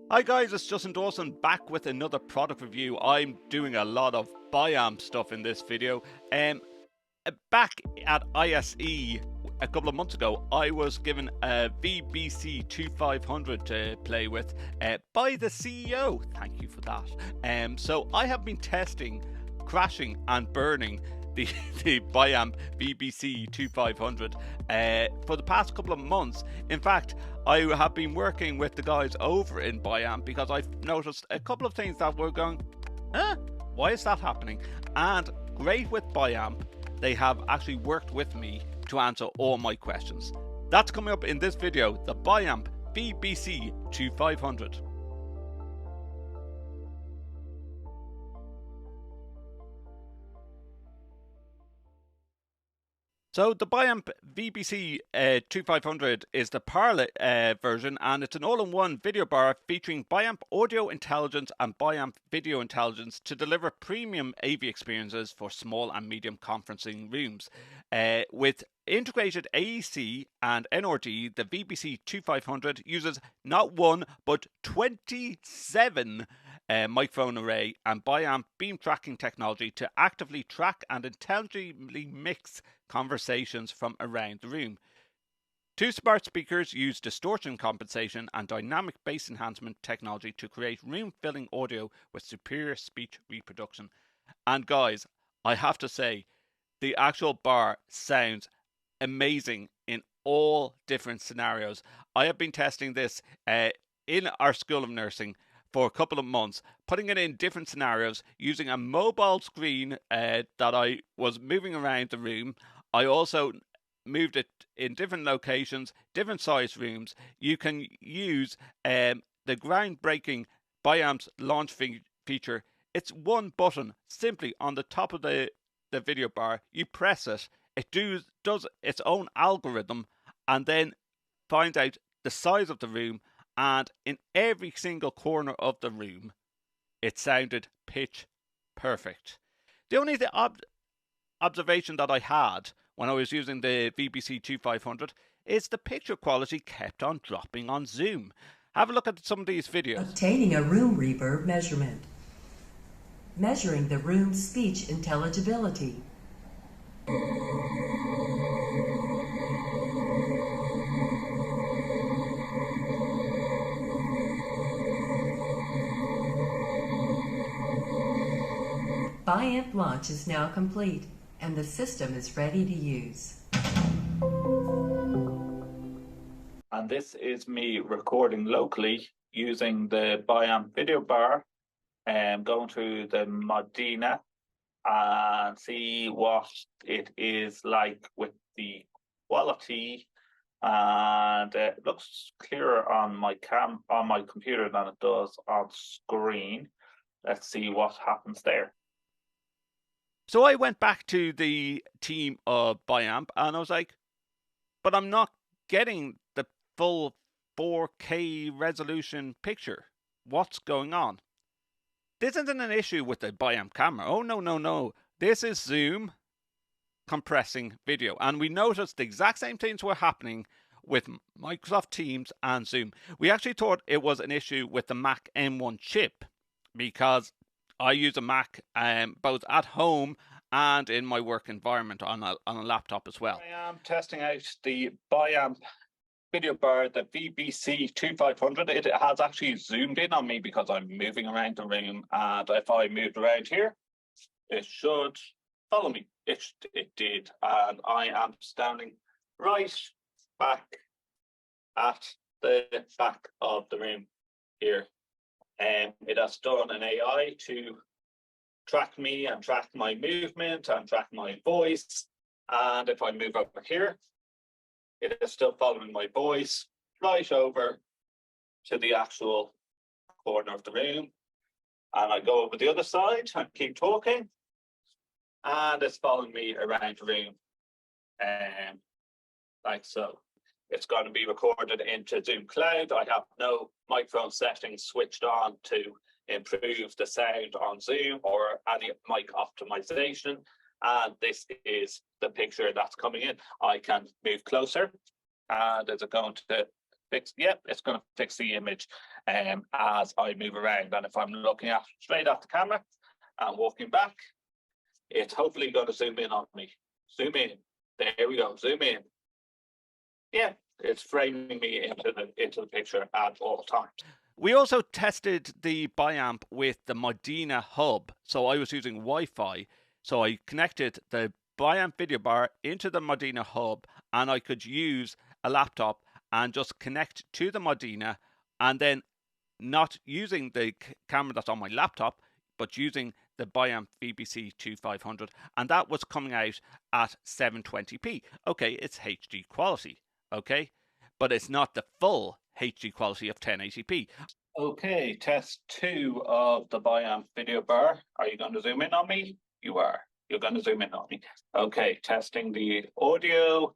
Hi guys, it's Justin Dawson back with another product review. I'm doing a lot of Biamp stuff in this video. Back at ISE a couple of months ago, I was given a VBC2500 to play with by the CEO. Thank you for that. So I have been testing, crashing and burning the Biamp VBC2500 for the past couple of months. In fact, I have been working with the guys over in Biamp because I've noticed a couple of things that were going, why is that happening? And great with Biamp, they have actually worked with me to answer all my questions. That's coming up in this video, the Biamp VBC2500. So the Biamp VBC 2500 is the Parla version, and it's an all-in-one video bar featuring Biamp Audio Intelligence and Biamp Video Intelligence to deliver premium AV experiences for small and medium conferencing rooms. With integrated AEC and NRD, the VBC 2500 uses not one but 27 microphone array and Biamp Beamtracking technology to actively track and intelligently mix conversations from around the room. Two smart speakers use distortion compensation and dynamic bass enhancement technology to create room-filling audio with superior speech reproduction. And guys, I have to say, the actual bar sounds amazing in all different scenarios. I have been testing this in our School of Nursing for a couple of months, putting it in different scenarios using a mobile screen that I was moving around the room. I also moved it in different locations, different size rooms. You can use the groundbreaking Biamp's launch feature. It's one button simply on the top of the video bar. You press it, it does its own algorithm and then finds out the size of the room, and in every single corner of the room it sounded pitch perfect. The only observation that I had when I was using the VBC 2500 is the picture quality kept on dropping on Zoom. Have a look at some of these videos. Obtaining a room reverb measurement. Measuring the room's speech intelligibility. Biamp launch is now complete, and the system is ready to use. And this is me recording locally using the Biamp video bar and going through the Modina and see what it is like with the quality. And it looks clearer on my computer than it does on screen. Let's see what happens there. So I went back to the team of Biamp and I was like, but I'm not getting the full 4K resolution picture. What's going on? This isn't an issue with the Biamp camera. Oh, no. This is Zoom compressing video. And we noticed the exact same things were happening with Microsoft Teams and Zoom. We actually thought it was an issue with the Mac M1 chip because I use a Mac both at home and in my work environment on a laptop as well. I am testing out the Biamp video bar, the VBC 2500. It has actually zoomed in on me because I'm moving around the room, and if I moved around here, it should follow me. It did, and I am standing right back at the back of the room here. It has done an AI to track me and track my movement and track my voice. And if I move over here, it is still following my voice right over to the actual corner of the room. And I go over the other side and keep talking, and it's following me around the room, like so. It's going to be recorded into Zoom Cloud. I have no microphone settings switched on to improve the sound on Zoom or any mic optimization. And this is the picture that's coming in. I can move closer, and is it going to fix. Yep, it's going to fix the image as I move around. And if I'm looking at straight at the camera and walking back, it's hopefully going to zoom in on me. Zoom in. There we go. Zoom in. Yeah, it's framing me into the picture at all times. We also tested the Biamp with the Modina hub. So I was using Wi-Fi. So I connected the Biamp video bar into the Modina hub, and I could use a laptop and just connect to the Modina, and then not using the camera that's on my laptop, but using the Biamp VBC2500, and that was coming out at 720p. Okay, it's HD quality, okay, but it's not the full HD quality of 1080p. Okay, test 2 of the Biamp video bar. Are you going to zoom in on me? You are. You're going to zoom in on me. Okay, testing the audio,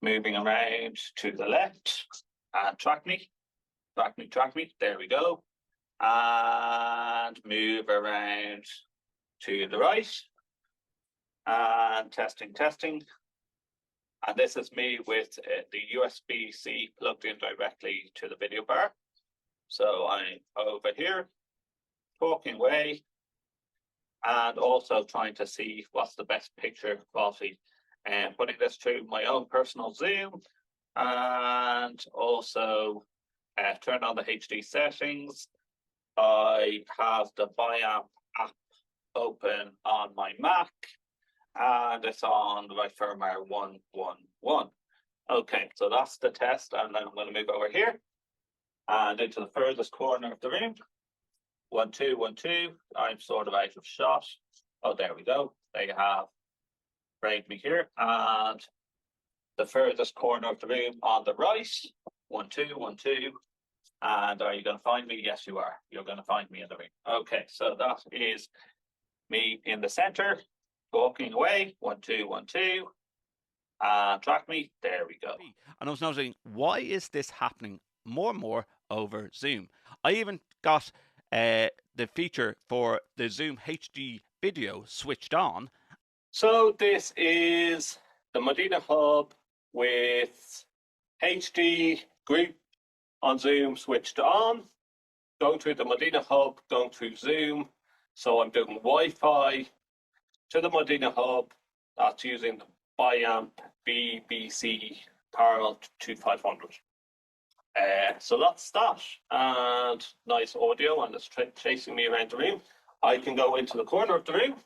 moving around to the left, and track me. Track me. There we go. And move around to the right. And testing. And this is me with the USB-C plugged in directly to the video bar. So I'm over here, talking away, and also trying to see what's the best picture quality, and putting this through my own personal zoom, and also turn on the HD settings. I have the Biamp app open on my Mac, and it's on the right firmware 1.1.1. Okay, so that's the test, and then I'm going to move over here and into the furthest corner of the room. 1, 2, 1, 2. I'm sort of out of shot. Oh, there we go. There you have framed me here, and the furthest corner of the room on the right. 1, 2, 1, 2. And are you going to find me? Yes, you are. You're going to find me in the room. Okay, so that is me in the center, walking away. 1, 2, 1, 2. And track me. There we go. And I was noticing, why is this happening more and more over Zoom? I even got the feature for the Zoom HD video switched on. So this is the Modina hub with HD group on Zoom switched on. Going through the Modina hub, going through Zoom. So I'm doing Wi-Fi to the Modina hub. That's using the Biamp VBC parallel 2500. So that's that, and nice audio, and it's chasing me around the room. I can go into the corner of the room,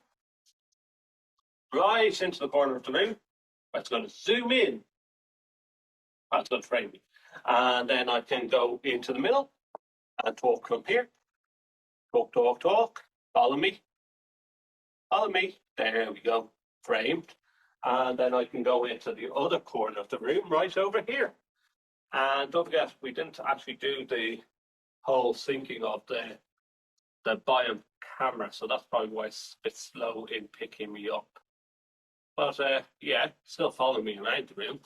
right into the corner of the room. That's going to zoom in. That's going to frame me. And then I can go into the middle and talk from here. Talk. Follow me. There we go, framed. And then I can go into the other corner of the room, right over here. And don't forget, we didn't actually do the whole syncing of the Biamp camera, so that's probably why it's a bit slow in picking me up. But yeah, still following me around the room.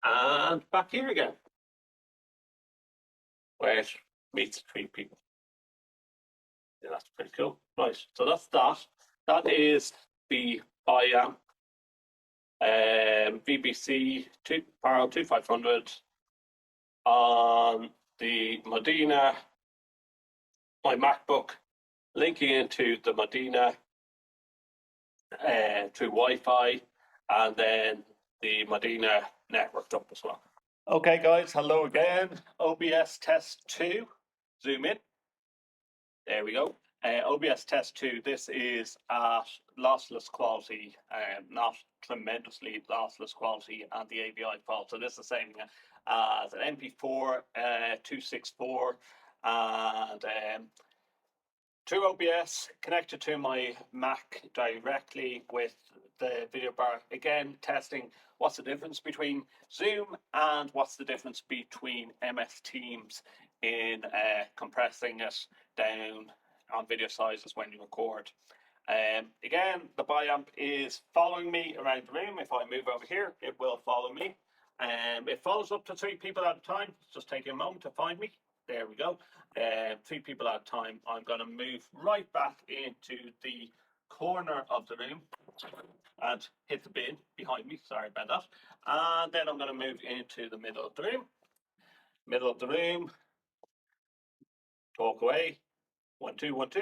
And back here again, where it meets 3 people. Yeah, that's pretty cool. Right, so that's that. That is the Biamp VBC parallel 2500 on the Modina, my MacBook, linking into the Modina through Wi-Fi, and then the Modina networked up as well. Okay, guys, hello again. OBS test 2. Zoom in. There we go. OBS test 2. This is at lossless quality, not tremendously lossless quality, and the AVI file. So this is the same as an MP4 264, and through OBS connected to my Mac directly with the video bar. Again, testing what's the difference between Zoom and what's the difference between MS Teams in compressing it down on video sizes when you record. Again, the Biamp is following me around the room. If I move over here, it will follow me. It follows up to 3 people at a time. It's just taking a moment to find me. There we go. 3 people at a time. I'm going to move right back into the corner of the room and hit the bin behind me. Sorry about that. And then I'm going to move into the middle of the room. Middle of the room. Talk away. 1, 2, 1, 2.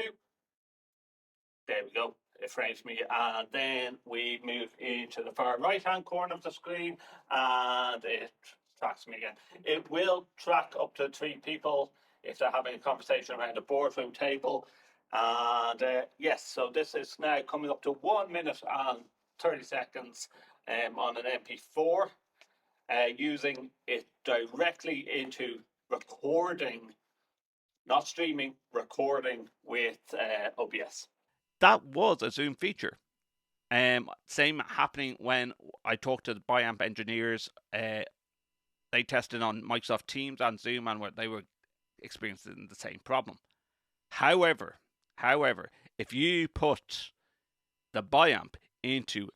There we go. It frames me, and then we move into the far right hand corner of the screen, and it tracks me again. It will track up to 3 people if they're having a conversation around a boardroom table. And yes, so this is now coming up to 1 minute and 30 seconds on an MP4, using it directly into recording, not streaming, recording with OBS. That was a Zoom feature. Same happening when I talked to the Biamp engineers. They tested on Microsoft Teams and Zoom, and they were experiencing the same problem. However, if you put the Biamp into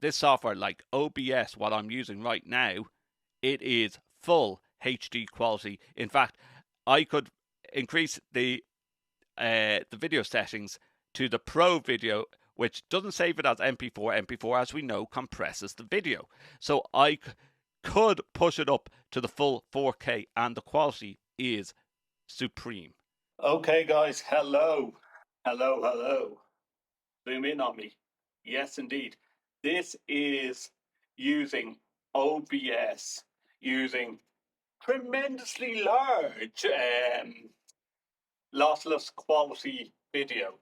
this software like OBS, what I'm using right now, it is full HD quality. In fact, I could increase the video settings to the Pro video, which doesn't save it as MP4. MP4, as we know, compresses the video. So I could push it up to the full 4K, and the quality is supreme. Okay, guys, hello. Zoom in on me. Yes, indeed. This is using OBS, using tremendously large lossless quality video.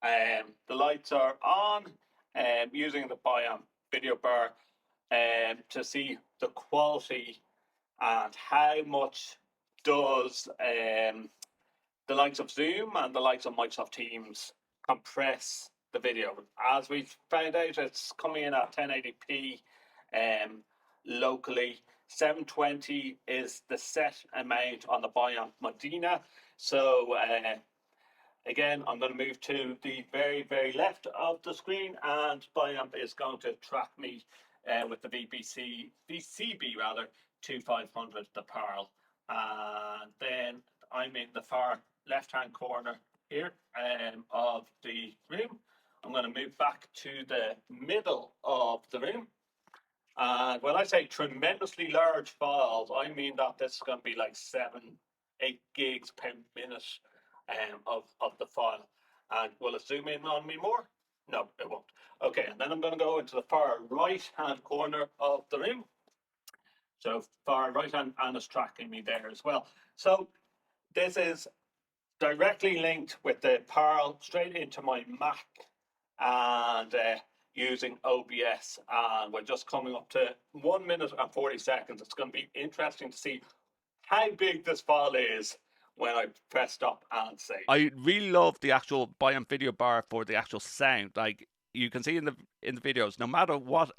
The lights are on, using the Biamp video bar to see the quality and how much does the likes of Zoom and the likes of Microsoft Teams compress the video. As we've found out, it's coming in at 1080p locally. 720 is the set amount on the Biamp Modina. So again, I'm going to move to the very, very left of the screen, and Biamp is going to track me with the VCB 2500, the Pearl. And then I'm in the far left-hand corner here of the room. I'm going to move back to the middle of the room. And when I say tremendously large files, I mean that this is going to be like 7-8 gigs per minute of the file. And will it zoom in on me more? No, it won't. Okay, and then I'm going to go into the far right-hand corner of the room. So far right-hand, and it's tracking me there as well. So this is directly linked with the Pearl straight into my Mac, and using OBS, and we're just coming up to 1 minute and 40 seconds. It's going to be interesting to see how big this file is when I press stop and save. I really love the actual Biamp video bar for the actual sound. Like you can see in the videos, no matter what,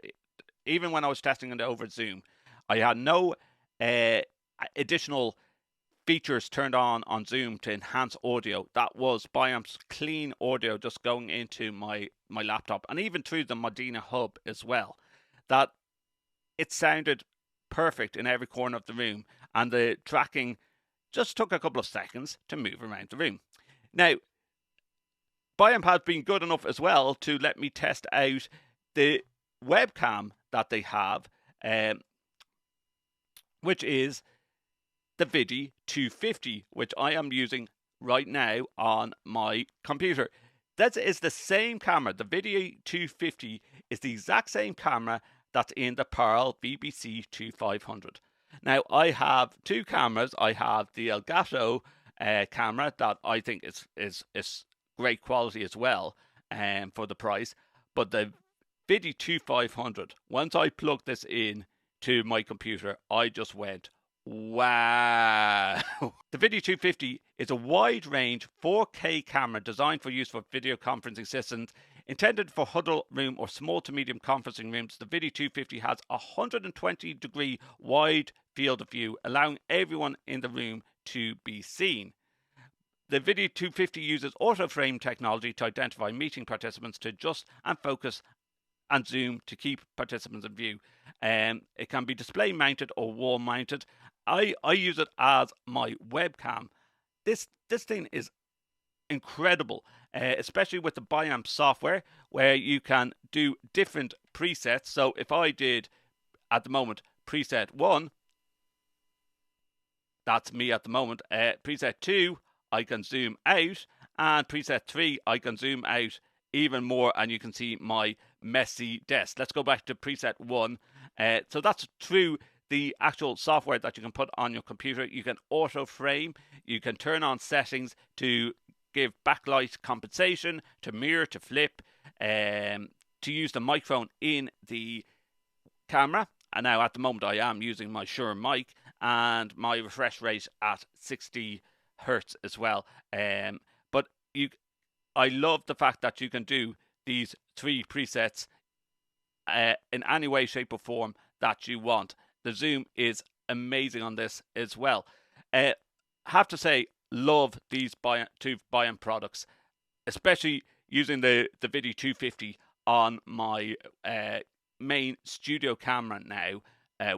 even when I was testing it over Zoom, I had no additional features turned on Zoom to enhance audio. That was Biamp's clean audio just going into my laptop, and even through the Modina hub as well. That it sounded perfect in every corner of the room, and the tracking just took a couple of seconds to move around the room. Now, Biamp has been good enough as well to let me test out the webcam that they have, which is the Vidi 250, which I am using right now on my computer. That is the same camera. The Vidi 250 is the exact same camera that's in the Pearl VBC2500. Now, I have 2 cameras. I have the Elgato camera that I think is great quality as well for the price. But the Vidi 2500, once I plugged this in to my computer, I just went, wow. The Vidi 250 is a wide-range 4K camera designed for use for video conferencing systems. Intended for huddle room or small to medium conferencing rooms, the Vidi 250 has a 120-degree wide field of view, allowing everyone in the room to be seen. The Vidi 250 uses auto-frame technology to identify meeting participants, to adjust and focus and zoom to keep participants in view. It can be display mounted or wall mounted. I use it as my webcam. This thing is incredible, especially with the Biamp software, where you can do different presets. So if I did at the moment preset 1, that's me at the moment. Preset 2, I can zoom out, and preset 3, I can zoom out even more, and you can see my messy desk. Let's go back to preset 1. So that's through the actual software that you can put on your computer. You can auto frame, you can turn on settings to give backlight compensation, to mirror, to flip, to use the microphone in the camera. And now at the moment I am using my Shure mic, and my refresh rate at 60 hertz as well. But I love the fact that you can do these 3 presets in any way, shape or form that you want. The zoom is amazing on this as well. Have to say, love these two Biamp products, especially using the Vidi 250 on my main studio camera now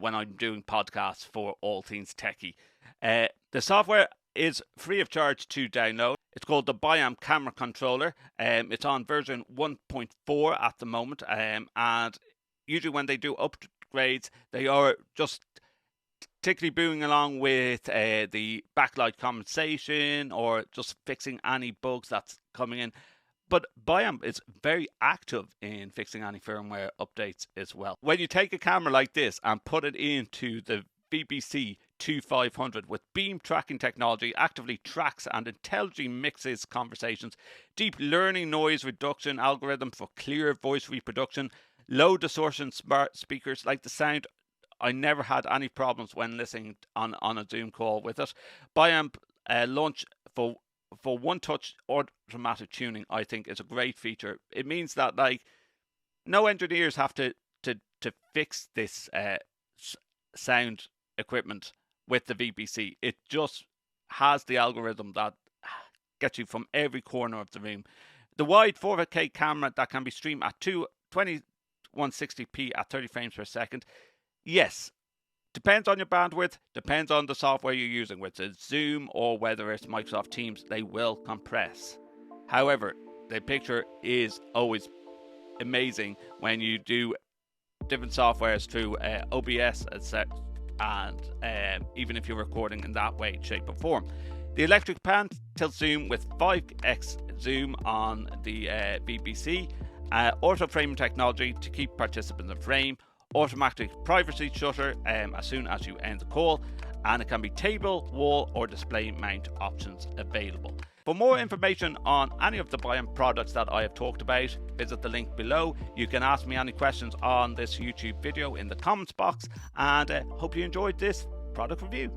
when I'm doing podcasts for All Things Techie. The software is free of charge to download. It's called the Biamp Camera Controller. It's on version 1.4 at the moment, and usually when they do upgrades, they are just particularly booing along with the backlight compensation or just fixing any bugs that's coming in. But Biamp is very active in fixing any firmware updates as well. When you take a camera like this and put it into the VBC2500 with Beamtracking technology, actively tracks and intelligently mixes conversations, deep learning noise reduction algorithm for clear voice reproduction, low distortion smart speakers, like the sound. I never had any problems when listening on a Zoom call with it. Biamp launch for one-touch automatic tuning, I think, is a great feature. It means that like no engineers have to fix this sound equipment with the VBC. It just has the algorithm that gets you from every corner of the room. The wide 4K camera that can be streamed at 2160p at 30 frames per second. Yes, depends on your bandwidth, depends on the software you're using, whether it's Zoom or whether it's Microsoft Teams, they will compress. However, the picture is always amazing when you do different softwares through OBS, etc., and even if you're recording in that way, shape or form. The electric pan tilt zoom with 5x zoom on the VBC, auto framing technology to keep participants in frame, automatic privacy shutter as soon as you end the call, and it can be table, wall or display mount options available. For more information on any of the Biamp products that I have talked about, visit the link below. You can ask me any questions on this YouTube video in the comments box, and hope you enjoyed this product review.